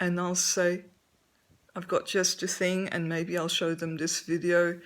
and I'll say, I've got just a thing, and maybe I'll show them this video.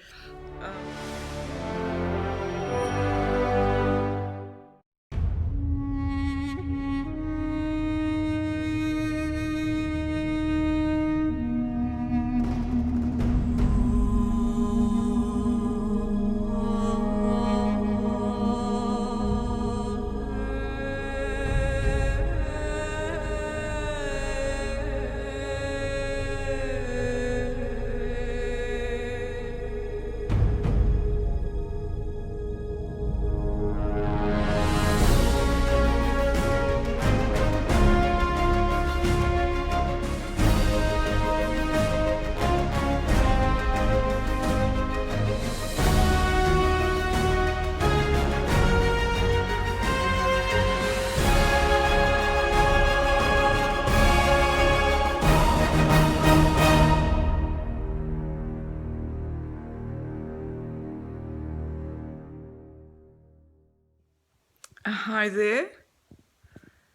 Hi there,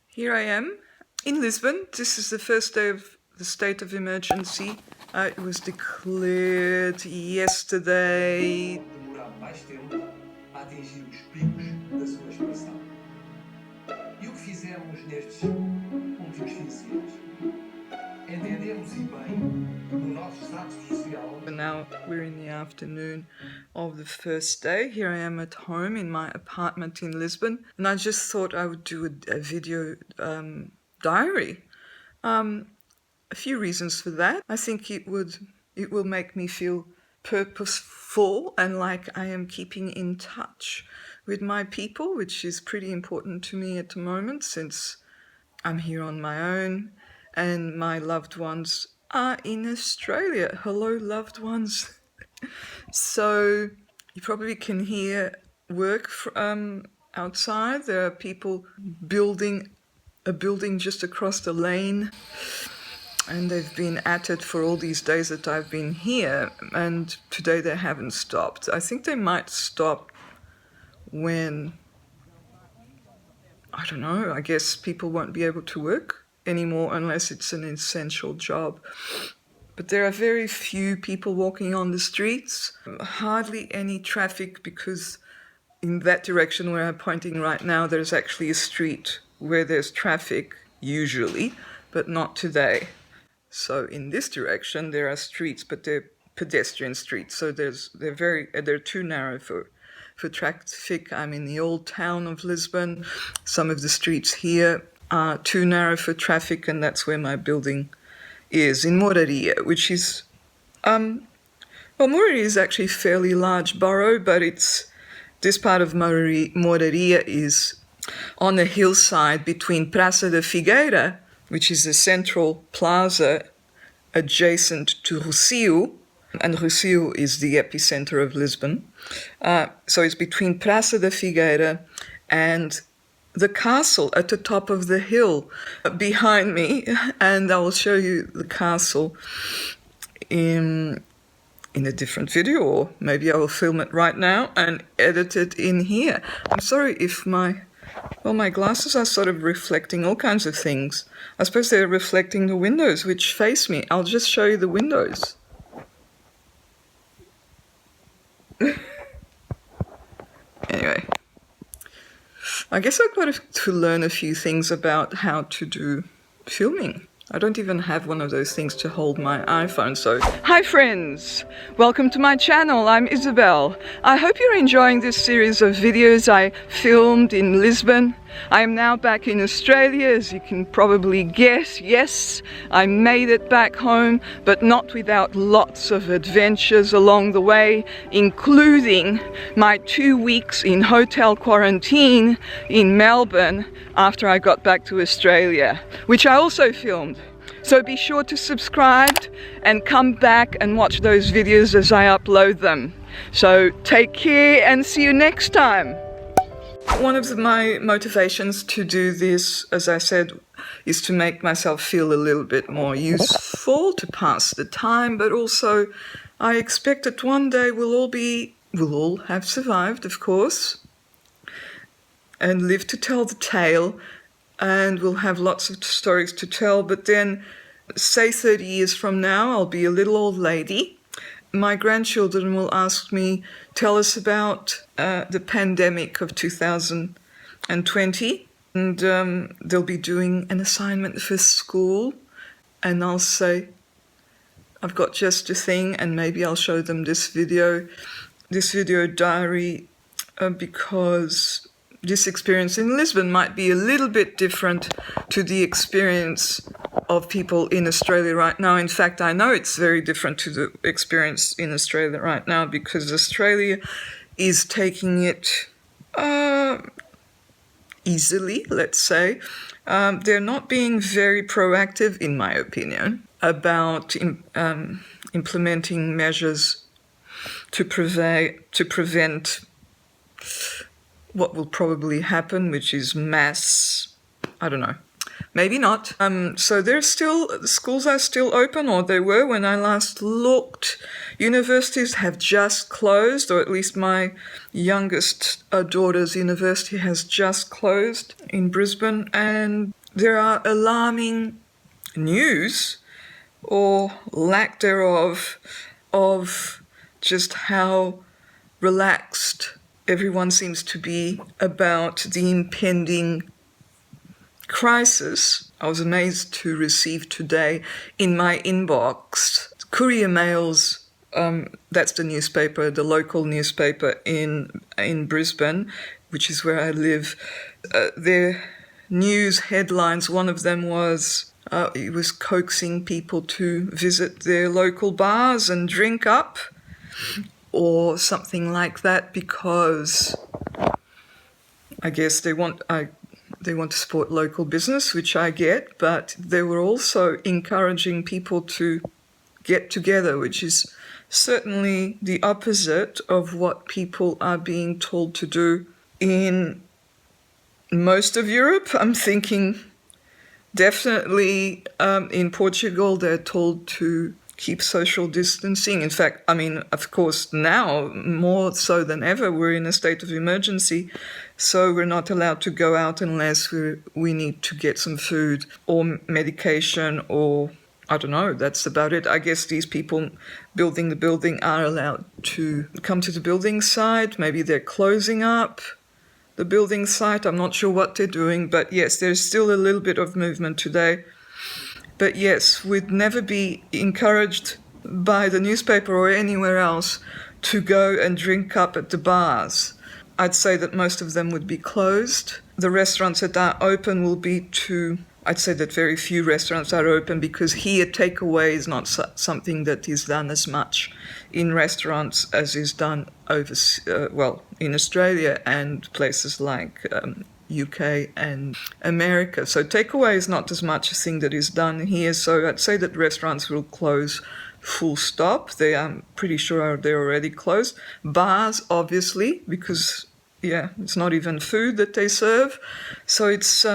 here I am in Lisbon. This is the first day of the state of emergency. It was declared yesterday. Demorar mais tempo a atingir os picos da sua expansão. E o que fizemos nestes últimos 15 dias? Entendemos e bem que no nosso estado social. Now we're in the afternoon of the first day. Here I am at home in my apartment in Lisbon, and I just thought I would do a video diary. A few reasons for that. I think it will make me feel purposeful and like I am keeping in touch with my people, which is pretty important to me at the moment since I'm here on my own and my loved ones are in Australia. Hello, loved ones. So you probably can hear work outside. There are people building a building just across the lane, and they've been at it for all these days that I've been here, and today they haven't stopped. I think they might stop when, I don't know, I guess people won't be able to work anymore unless it's an essential job. But there are very few people walking on the streets, hardly any traffic, because in that direction where I'm pointing right now, there's actually a street where there's traffic usually, but not today. So in this direction there are streets, but they're pedestrian streets, so they're too narrow for traffic. I'm in the old town of Lisbon. Some of the streets here are too narrow for traffic, and that's where my building is, in Mouraria, which is, Mouraria is actually a fairly large borough, but this part of Mouraria is on a hillside between Praça da Figueira, which is a central plaza adjacent to Rocio, and Rocio is the epicenter of Lisbon. So it's between Praça da Figueira and the castle at the top of the hill behind me, and I will show you the castle in a different video, or maybe I will film it right now and edit it in here. I'm sorry if my glasses are sort of reflecting all kinds of things. I suppose they're reflecting the windows which face me. I'll just show you the windows. Anyway, I guess I've got to learn a few things about how to do filming. I don't even have one of those things to hold my iPhone, so... Hi friends! Welcome to my channel, I'm Isabel. I hope you're enjoying this series of videos I filmed in Lisbon. I am now back in Australia, as you can probably guess. Yes, I made it back home, but not without lots of adventures along the way, including my 2 weeks in hotel quarantine in Melbourne after I got back to Australia, which I also filmed. So be sure to subscribe and come back and watch those videos as I upload them. So take care and see you next time. One of my motivations to do this, as I said, is to make myself feel a little bit more useful, to pass the time, but also I expect that one day we'll all have survived, of course, and live to tell the tale, and we'll have lots of stories to tell, but then say 30 years from now, I'll be a little old lady. My grandchildren will ask me, tell us about the pandemic of 2020. And they'll be doing an assignment for school. And I'll say, I've got just a thing, and maybe I'll show them this video diary, because this experience in Lisbon might be a little bit different to the experience of people in Australia right now. In fact, I know it's very different to the experience in Australia right now, because Australia is taking it easily, let's say. They're not being very proactive, in my opinion, about implementing measures to prevent what will probably happen, which is mass, I don't know, maybe not. So schools are still open, or they were when I last looked. Universities have just closed, or at least my youngest daughter's university has just closed in Brisbane. And there are alarming news, or lack thereof, of just how relaxed everyone seems to be about the impending crisis. I was amazed to receive today in my inbox courier mails. That's the newspaper, the local newspaper in Brisbane, which is where I live. Their news headlines, one of them was, it was coaxing people to visit their local bars and drink up, or something like that, because I guess they want to support local business, which I get, but they were also encouraging people to get together, which is certainly the opposite of what people are being told to do in most of Europe. I'm thinking definitely in Portugal, they're told to keep social distancing. In fact, I mean, of course, now more so than ever, we're in a state of emergency. So we're not allowed to go out unless we need to get some food or medication, or I don't know, that's about it. I guess these people building the building are allowed to come to the building site. Maybe they're closing up the building site. I'm not sure what they're doing. But yes, there's still a little bit of movement today. But yes, we'd never be encouraged by the newspaper or anywhere else to go and drink up at the bars. I'd say that most of them would be closed. The restaurants that are open will be I'd say that very few restaurants are open, because here takeaway is not something that is done as much in restaurants as is done in Australia and places like UK and America. So takeaway is not as much a thing that is done here. So I'd say that restaurants will close full stop. I'm pretty sure they're already closed. Bars, obviously, because it's not even food that they serve. So it's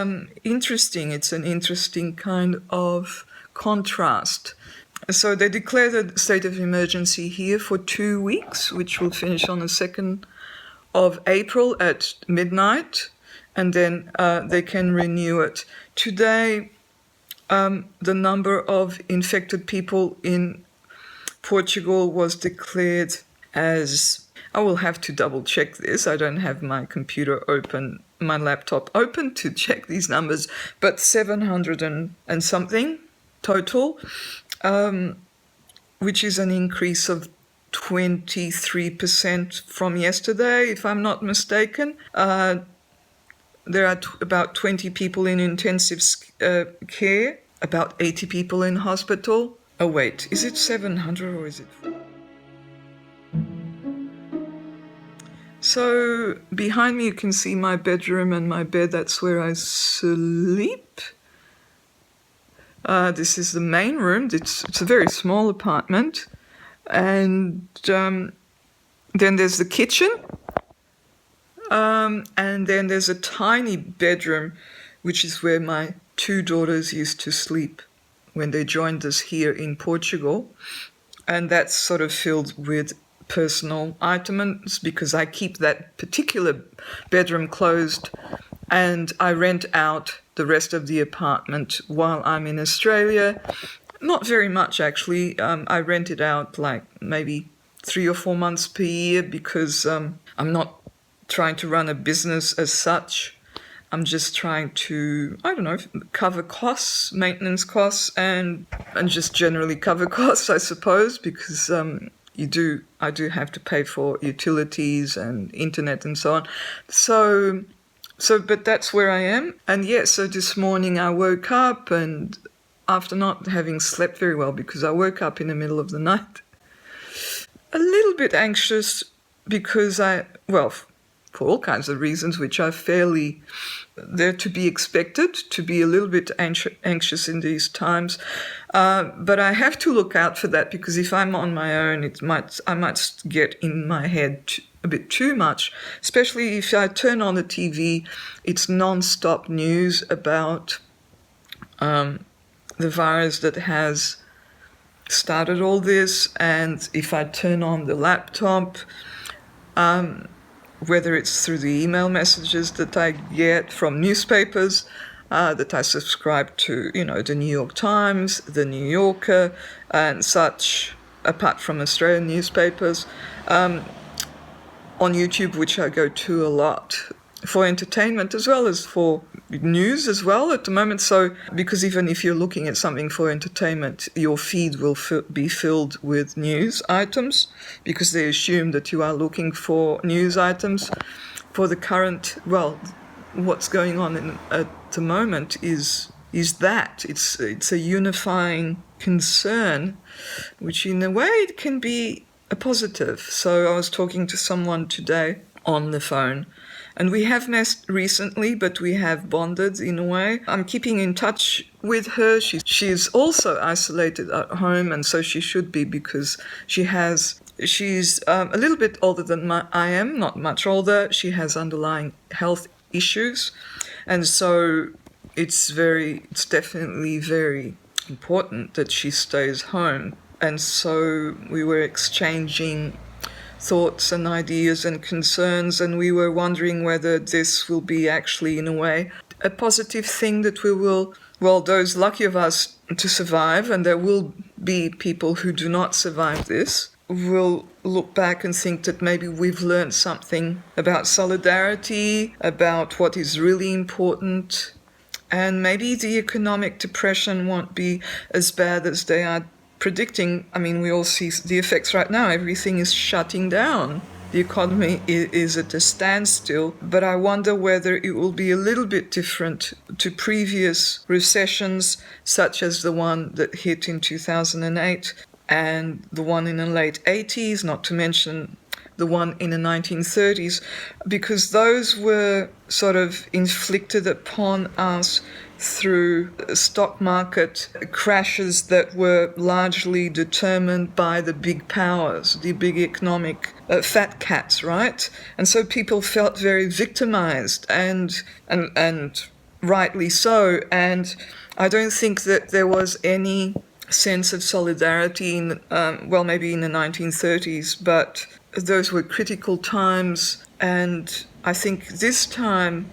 interesting. It's an interesting kind of contrast. So they declare the state of emergency here for 2 weeks, which will finish on the 2nd of April at midnight. And then they can renew it. Today, the number of infected people in Portugal was declared as, I will have to double check this. I don't have my computer open, my laptop open to check these numbers, but 700 and something total, which is an increase of 23% from yesterday, if I'm not mistaken. There are about 20 people in intensive care, about 80 people in hospital. Oh, wait, is it 700 or is it... So behind me you can see my bedroom and my bed. That's where I sleep. This is the main room. It's a very small apartment. And then there's the kitchen. And then there's a tiny bedroom, which is where my 2 daughters used to sleep when they joined us here in Portugal. And that's sort of filled with personal items, because I keep that particular bedroom closed and I rent out the rest of the apartment while I'm in Australia. Not very much, actually. I rent it out like maybe 3 or 4 months per year because I'm not trying to run a business as such. I'm just trying to, I don't know, cover costs, maintenance costs, and just generally cover costs, I suppose, because I do have to pay for utilities and internet and so on. But that's where I am. And yeah, so this morning I woke up, and after not having slept very well, because I woke up in the middle of the night, a little bit anxious because for all kinds of reasons, which are fairly, they're to be expected, to be a little bit anxious in these times. But I have to look out for that, because if I'm on my own, I might get in my head a bit too much, especially if I turn on the TV, it's non-stop news about the virus that has started all this. And if I turn on the laptop, whether it's through the email messages that I get from newspapers that I subscribe to, the New York Times, the New Yorker, and such, apart from Australian newspapers, on YouTube, which I go to a lot for entertainment as well as for news as well at the moment. So, because even if you're looking at something for entertainment, your feed will be filled with news items, because they assume that you are looking for news items for the current, what's going on at the moment is that it's a unifying concern, which in a way it can be a positive. So I was talking to someone today on the phone, and we have met recently, but we have bonded in a way. I'm keeping in touch with her. She's also isolated at home, and so she should be, because she's a little bit older than I am, not much older. She has underlying health issues, and so it's definitely very important that she stays home. And so we were exchanging thoughts and ideas and concerns, and we were wondering whether this will be actually, in a way, a positive thing that we will, those lucky of us to survive, and there will be people who do not survive this, will look back and think that maybe we've learned something about solidarity, about what is really important, and maybe the economic depression won't be as bad as they are predicting. I mean, we all see the effects right now. Everything is shutting down. The economy is at a standstill, but I wonder whether it will be a little bit different to previous recessions, such as the one that hit in 2008 and the one in the late 80s, not to mention the one in the 1930s, because those were sort of inflicted upon us through stock market crashes that were largely determined by the big powers, the big economic fat cats, right? And so people felt very victimized, and rightly so. And I don't think that there was any sense of solidarity in, maybe in the 1930s, but those were critical times. And I think this time,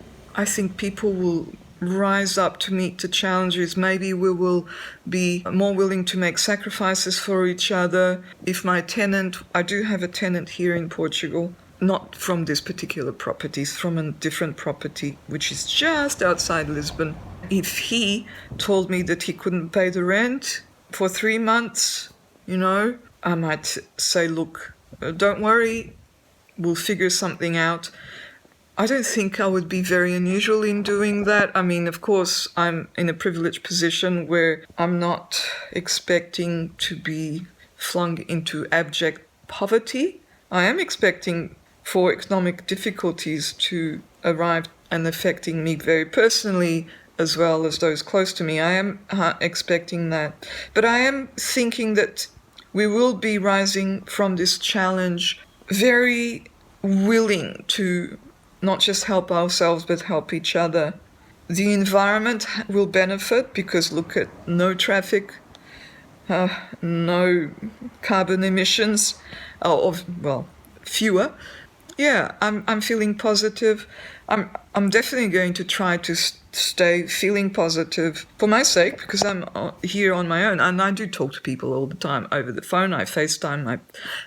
people will rise up to meet the challenges. Maybe we will be more willing to make sacrifices for each other. If my tenant, I do have a tenant here in Portugal, not from this particular property, it's from a different property, which is just outside Lisbon. If he told me that he couldn't pay the rent for 3 months, I might say, look, don't worry, we'll figure something out. I don't think I would be very unusual in doing that. I mean, of course, I'm in a privileged position where I'm not expecting to be flung into abject poverty. I am expecting for economic difficulties to arrive and affecting me very personally, as well as those close to me. I am expecting that. But I am thinking that we will be rising from this challenge very willing to not just help ourselves, but help each other. The environment will benefit because look at no traffic, no carbon emissions, fewer. Yeah, I'm feeling positive. I'm definitely going to try to stay feeling positive for my sake, because I'm here on my own, and I do talk to people all the time over the phone. I FaceTime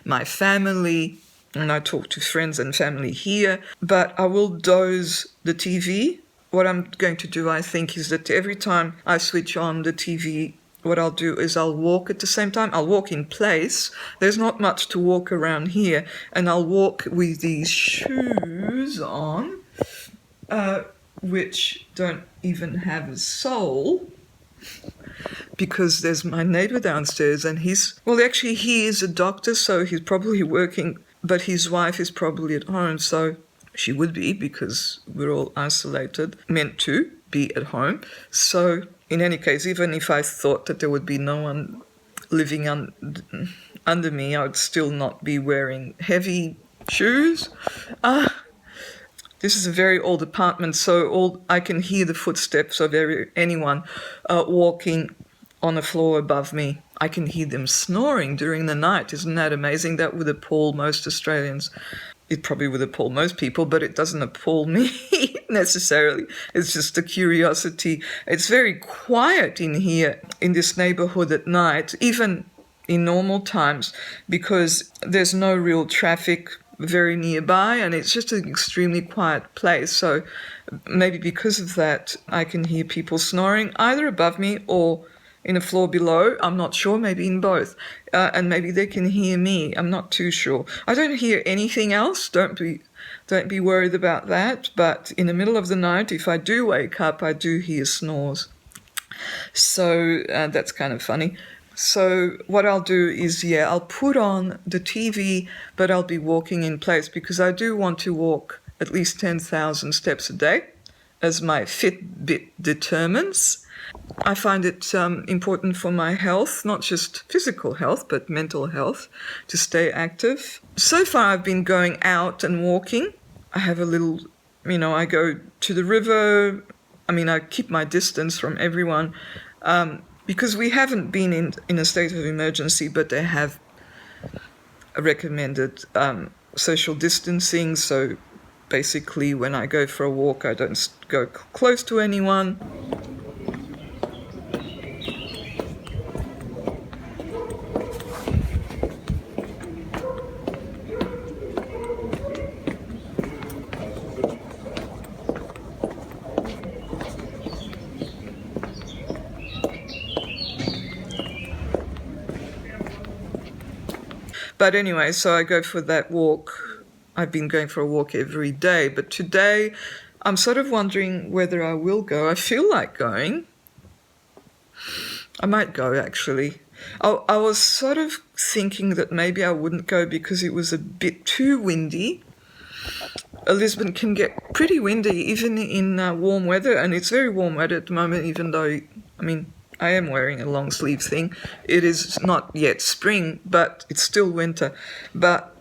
my family, and I talk to friends and family here, but I will dose the TV. What I'm going to do, I think, is that every time I switch on the TV, what I'll do is I'll walk at the same time. I'll walk in place. There's not much to walk around here, and I'll walk with these shoes on, which don't even have a sole, because there's my neighbour downstairs, and he is a doctor, so he's probably working, but his wife is probably at home, so she would be, because we're all isolated, meant to be at home. So in any case, even if I thought that there would be no one living under me, I would still not be wearing heavy shoes. This is a very old apartment, so I can hear the footsteps of anyone walking on the floor above me. I can hear them snoring during the night. Isn't that amazing? That would appall most Australians. It probably would appall most people, but it doesn't appall me necessarily. It's just a curiosity. It's very quiet in here, in this neighbourhood at night, even in normal times, because there's no real traffic very nearby, and it's just an extremely quiet place. So maybe because of that, I can hear people snoring either above me or in a floor below. I'm not sure, maybe in both. And maybe they can hear me. I'm not too sure. I don't hear anything else. Don't be worried about that. But in the middle of the night, if I do wake up, I do hear snores. So that's kind of funny. So what I'll do is, I'll put on the TV, but I'll be walking in place, because I do want to walk at least 10,000 steps a day, as my Fitbit determines. I find it important for my health, not just physical health, but mental health, to stay active. So far I've been going out and walking. I have a little, I go to the river. I keep my distance from everyone, because we haven't been in a state of emergency, but they have recommended social distancing. So basically, when I go for a walk, I don't go close to anyone. But anyway, so I go for that walk. I've been going for a walk every day, but today I'm sort of wondering whether I will go. I feel like going. I might go, actually. I was sort of thinking that maybe I wouldn't go because it was a bit too windy. Lisbon can get pretty windy even in warm weather, and it's very warm weather at the moment, even though, I am wearing a long sleeve thing. It is not yet spring, but it's still winter. But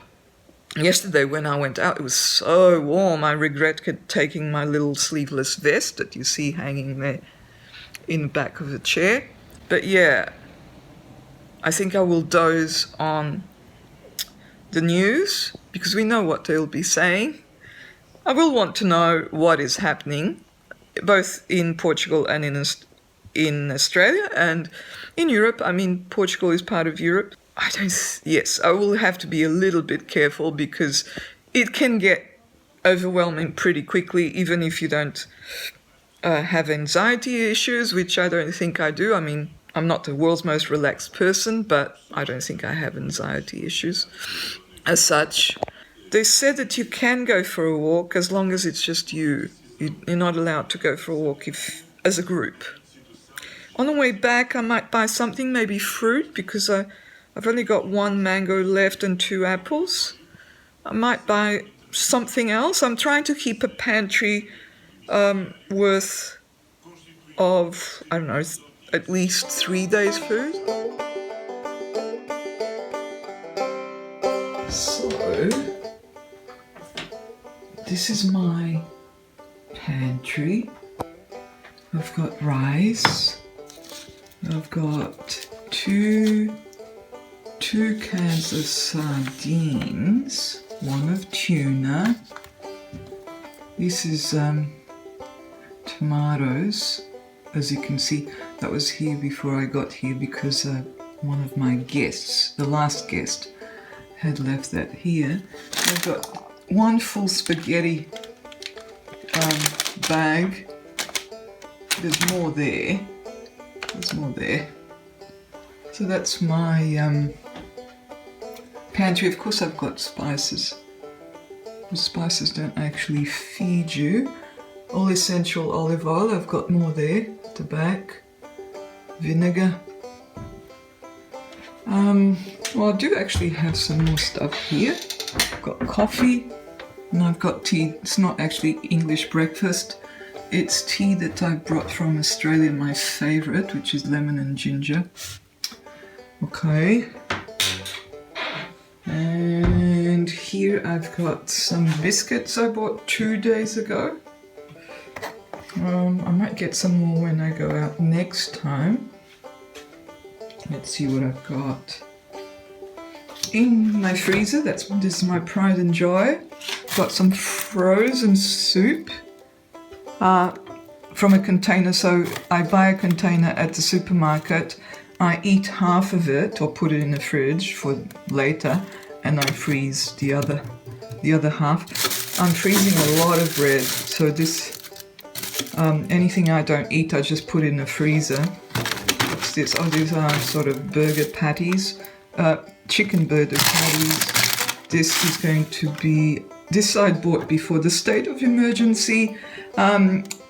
yesterday when I went out, it was so warm. I regret taking my little sleeveless vest that you see hanging there in the back of the chair. But I think I will doze on the news, because we know what they'll be saying. I will want to know what is happening, both in Portugal and in Australia and in Europe. Portugal is part of Europe. I will have to be a little bit careful, because it can get overwhelming pretty quickly, even if you don't have anxiety issues, which I don't think I do. I'm not the world's most relaxed person, but I don't think I have anxiety issues as such. They said that you can go for a walk as long as it's just you. You're not allowed to go for a walk as a group. On the way back, I might buy something, maybe fruit, because I've only got 1 mango left and 2 apples. I might buy something else. I'm trying to keep a pantry worth of, at least 3 days' food. So, this is my pantry. I've got rice. I've got two cans of sardines, 1 of tuna. This is tomatoes. As you can see, that was here before I got here because one of my guests, the last guest, had left that here. I've got one full spaghetti bag. There's more there. There's more there. So that's my pantry. Of course I've got spices. The spices don't actually feed you. All essential olive oil, I've got more there at the back. Vinegar. Well, I do actually have some more stuff here. I've got coffee and I've got tea. It's not actually English breakfast. It's tea that I brought from Australia, my favourite, which is lemon and ginger. Okay. And here I've got some biscuits I bought 2 days ago. I might get some more when I go out next time. Let's see what I've got. In my freezer, this is my pride and joy. Got some frozen soup from a container. So I buy a container at the supermarket. I eat half of it or put it in the fridge for later, and I freeze the other half. I'm freezing a lot of bread, so this anything I don't eat, I just put in the freezer. What's this? Oh, these are sort of burger patties, chicken burger patties. This is going to be, this I bought before the state of emergency.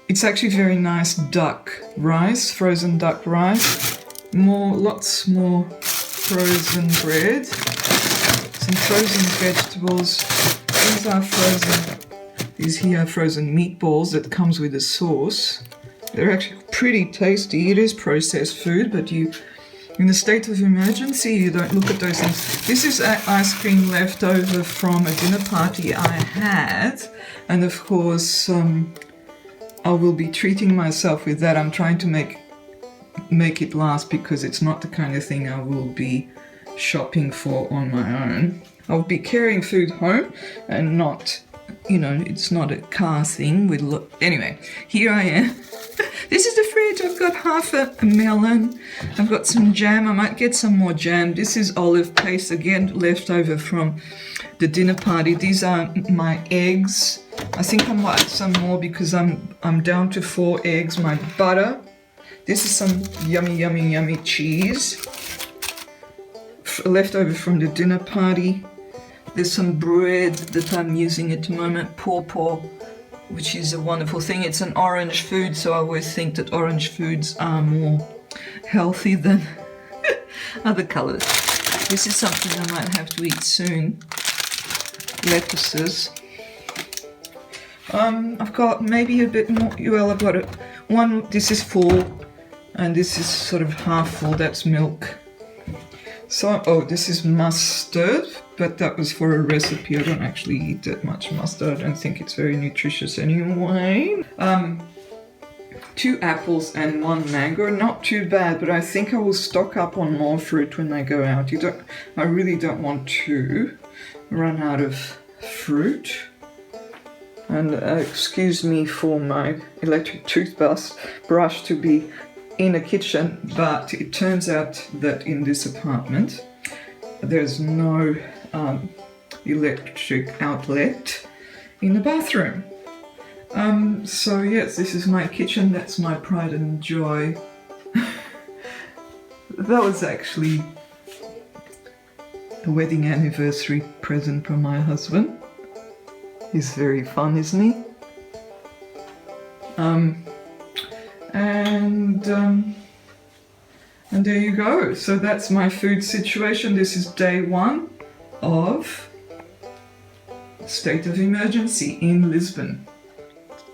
It's actually very nice duck rice, frozen duck rice. Lots more frozen bread, some frozen vegetables. These are frozen. These here are frozen meatballs that comes with a sauce. They're actually pretty tasty. It is processed food, but in the state of emergency, you don't look at those things. This is ice cream left over from a dinner party I had, and of course, I will be treating myself with that. I'm trying to make it last because it's not the kind of thing I will be shopping for on my own. I'll be carrying food home and not, it's not a car thing. Anyway, here I am. This is the fridge. I've got half a melon. I've got some jam. I might get some more jam. This is olive paste, again, left over from the dinner party. These are my eggs. I think I might add some more because I'm down to 4 eggs. My butter. This is some yummy, yummy, yummy cheese. Left over from the dinner party. There's some bread that I'm using at the moment, pawpaw, which is a wonderful thing. It's an orange food, so I always think that orange foods are more healthy than other colours. This is something I might have to eat soon. Lettuces. I've got maybe a bit more. Well, I've got one. This is full, and this is sort of half full. That's milk. So, this is mustard, but that was for a recipe. I don't actually eat that much mustard. I don't think it's very nutritious anyway. 2 apples and 1 mango. Not too bad, but I think I will stock up on more fruit when I go out. I really don't want to run out of fruit. And excuse me for my electric toothbrush to be in a kitchen, but it turns out that in this apartment there's no electric outlet in the bathroom. So yes, this is my kitchen. That's my pride and joy. That was actually a wedding anniversary present from my husband. He's very fun, isn't he? And there you go. So that's my food situation. This is day 1 of state of emergency in Lisbon.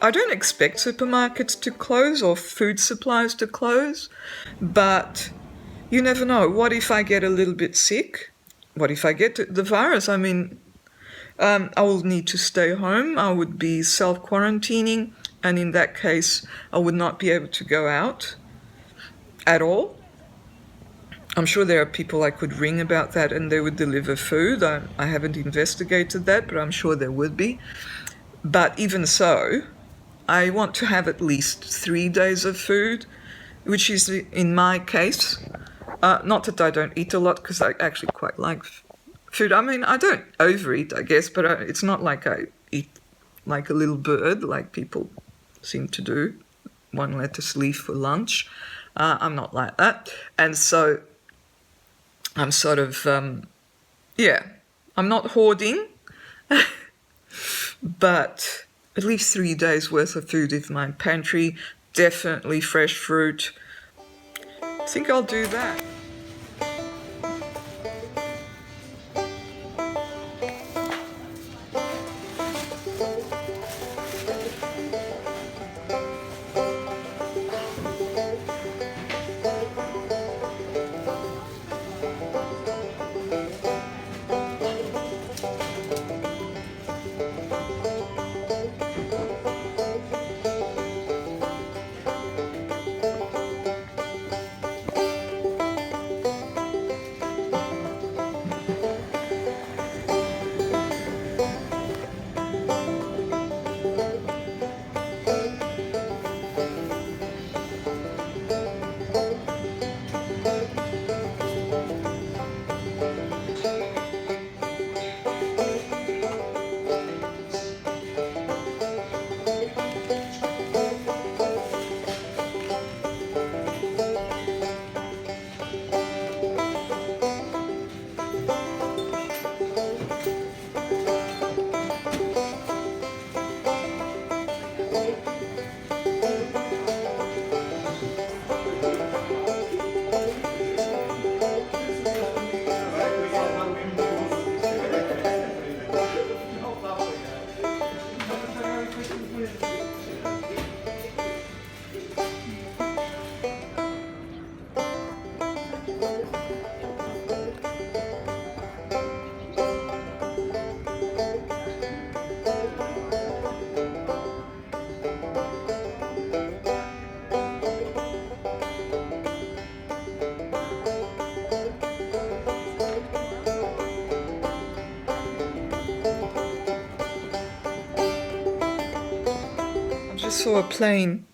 I don't expect supermarkets to close or food supplies to close, but you never know. What if I get a little bit sick? What if I get the virus? I mean, I will need to stay home. I would be self-quarantining, and in that case, I would not be able to go out at all. I'm sure there are people I could ring about that and they would deliver food. I haven't investigated that, but I'm sure there would be. But even so, I want to have at least 3 days of food, which is, in my case, not that I don't eat a lot, because I actually quite like food. I mean, I don't overeat, I guess, but it's not like I eat like a little bird, like people seem to do. 1 lettuce leaf for lunch. I'm not like that. And so I'm sort of, I'm not hoarding, but at least 3 days worth of food in my pantry, definitely fresh fruit. I think I'll do that. Saw a plane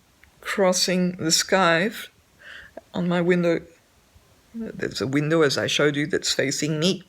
crossing the sky on my window. There's a window, as I showed you, that's facing me.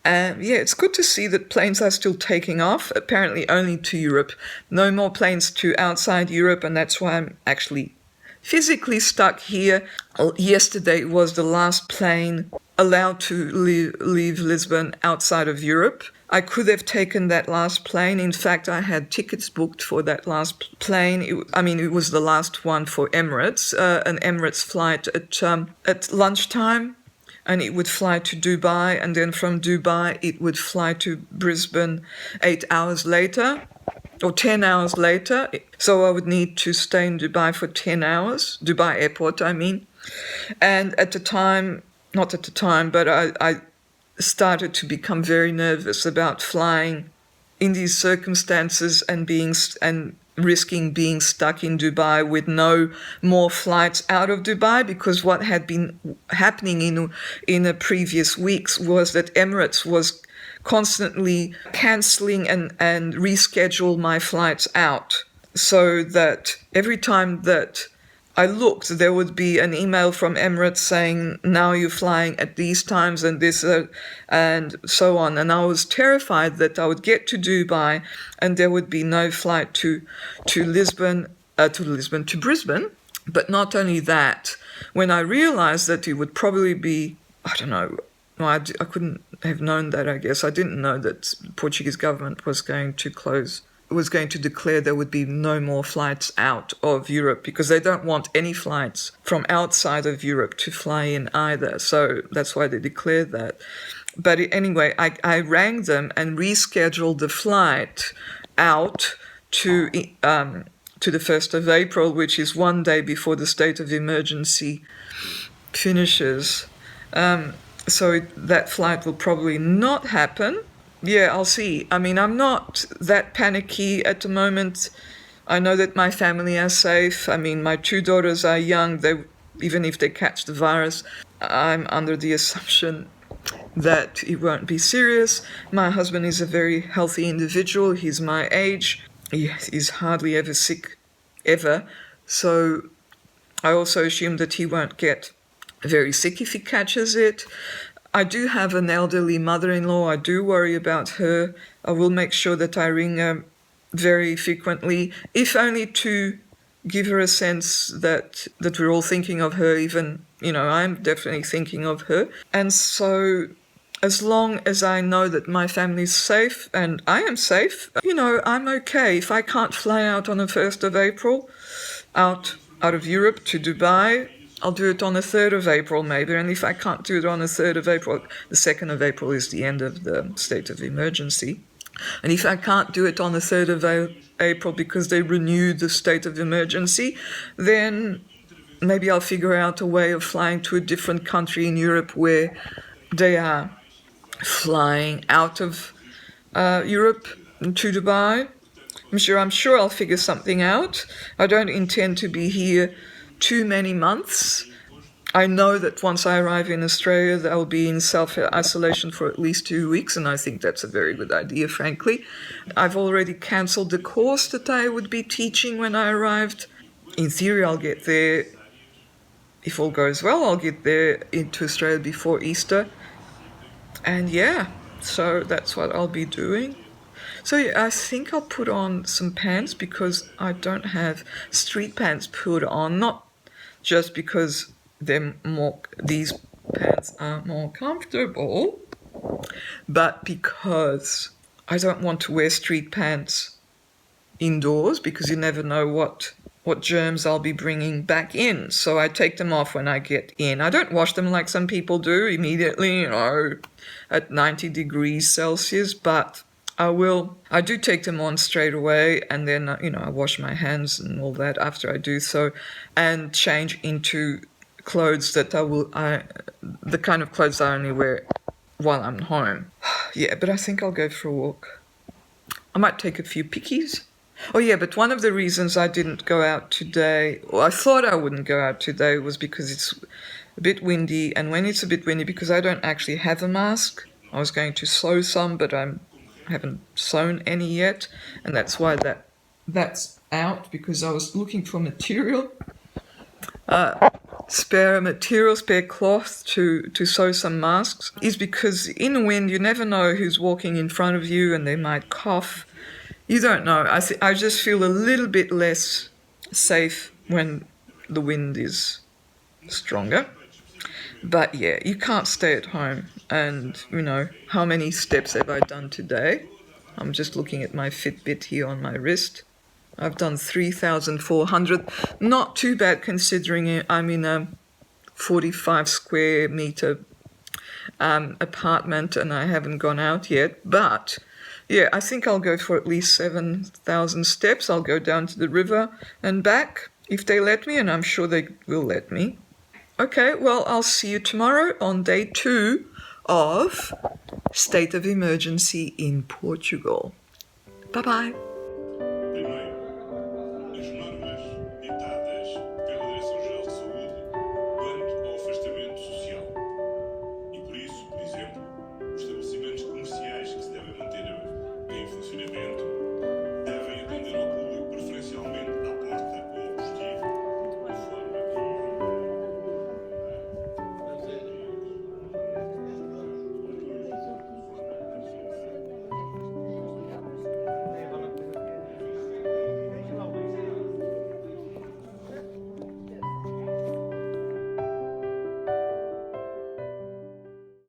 It's good to see that planes are still taking off, apparently only to Europe. No more planes to outside Europe, and that's why I'm actually physically stuck here. Yesterday was the last plane allowed to leave Lisbon outside of Europe. I could have taken that last plane. In fact, I had tickets booked for that last plane. It was the last one for Emirates, an Emirates flight at lunchtime, and it would fly to Dubai, and then from Dubai it would fly to Brisbane 8 hours later, or 10 hours later. So I would need to stay in Dubai for 10 hours, Dubai airport, I mean. And at the time, not at the time, but I started to become very nervous about flying in these circumstances and risking being stuck in Dubai with no more flights out of Dubai, because what had been happening in the previous weeks was that Emirates was constantly cancelling and reschedule my flights out, so that every time that I looked, there would be an email from Emirates saying, now you're flying at these times and this and so on. And I was terrified that I would get to Dubai and there would be no flight to Brisbane. But not only that, when I realized that it would probably be, I don't know, I couldn't have known that, I guess. I didn't know that the Portuguese government was going to declare there would be no more flights out of Europe, because they don't want any flights from outside of Europe to fly in either. So that's why they declared that. But anyway, I rang them and rescheduled the flight out to the 1st of April, which is 1 day before the state of emergency finishes. So that flight will probably not happen. Yeah, I'll see. I mean, I'm not that panicky at the moment. I know that my family are safe. I mean, my 2 daughters are young. Even if they catch the virus, I'm under the assumption that it won't be serious. My husband is a very healthy individual. He's my age. He's hardly ever sick ever. So I also assume that he won't get very sick if he catches it. I do have an elderly mother-in-law. I do worry about her. I will make sure that I ring her very frequently, if only to give her a sense that we're all thinking of her, even, I'm definitely thinking of her. And so as long as I know that my family's safe and I am safe, I'm okay. If I can't fly out on the 1st of April, out of Europe to Dubai, I'll do it on the 3rd of April maybe. And if I can't do it on the 3rd of April, the 2nd of April is the end of the state of emergency. And if I can't do it on the 3rd of April because they renewed the state of emergency, then maybe I'll figure out a way of flying to a different country in Europe where they are flying out of Europe to Dubai. I'm sure I'll figure something out. I don't intend to be here too many months. I know that once I arrive in Australia, I'll be in self-isolation for at least 2 weeks, and I think that's a very good idea, frankly. I've already cancelled the course that I would be teaching when I arrived. In theory, I'll get there, if all goes well, I'll get there into Australia before Easter. And so that's what I'll be doing. So I think I'll put on some pants because I don't have street pants put on, not just because these pants are more comfortable, but because I don't want to wear street pants indoors because you never know what germs I'll be bringing back in. So I take them off when I get in. I don't wash them like some people do immediately, at 90 degrees Celsius, but I do take them on straight away, and then, I wash my hands and all that after I do so, and change into clothes that the kind of clothes I only wear while I'm home. But I think I'll go for a walk. I might take a few pickies. But one of the reasons I didn't go out today, or I thought I wouldn't go out today, was because it's a bit windy, and when it's a bit windy, because I don't actually have a mask, I was going to sew some, but I haven't sewn any yet, and that's why that's out, because I was looking for material, spare cloth to sew some masks, is because in the wind you never know who's walking in front of you and they might cough. You don't know. I just feel a little bit less safe when the wind is stronger. But you can't stay at home. And, how many steps have I done today? I'm just looking at my Fitbit here on my wrist. I've done 3,400. Not too bad considering I'm in a 45 square meter apartment and I haven't gone out yet. But, I think I'll go for at least 7,000 steps. I'll go down to the river and back if they let me, and I'm sure they will let me. Okay, well, I'll see you tomorrow on day 2 of State of Emergency in Portugal. Bye-bye.